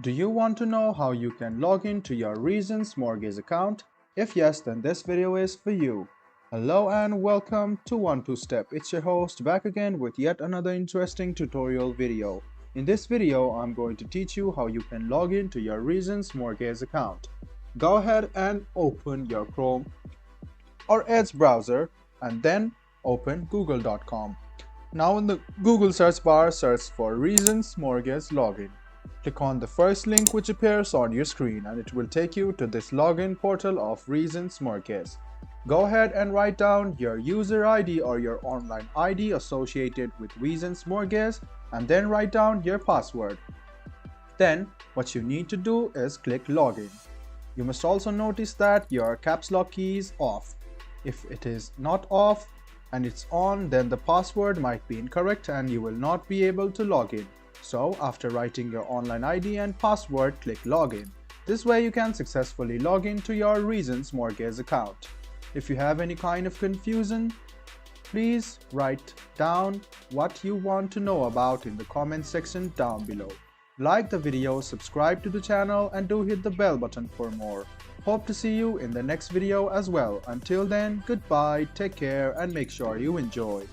Do you want to know how you can log into your Reasons Mortgage account? If yes, then this video is for you. Hello and welcome to 1-2 Step. It's your host back again with yet another interesting tutorial video. In this video, I'm going to teach you how you can log into your Reasons Mortgage account. Go ahead and open your Chrome or Edge browser and then open google.com. Now in the Google search bar, search for Reasons Mortgage Login. Click on the first link which appears on your screen and it will take you to this login portal of Reasons Mortgage. Go ahead and write down your user ID or your online ID associated with Reasons Mortgage and then write down your password. Then what you need to do is click login. You must also notice that your caps lock key is off. If it is not off and it's on, then the password might be incorrect and you will not be able to log in. So after writing your online ID and password, click login. This way you can successfully log into your Reasons Mortgage account. If you have any kind of confusion, please write down what you want to know about in the comment section down below. Like the video, subscribe to the channel and do hit the bell button for more. Hope to see you in the next video as well. Until then, goodbye, take care and make sure you enjoy.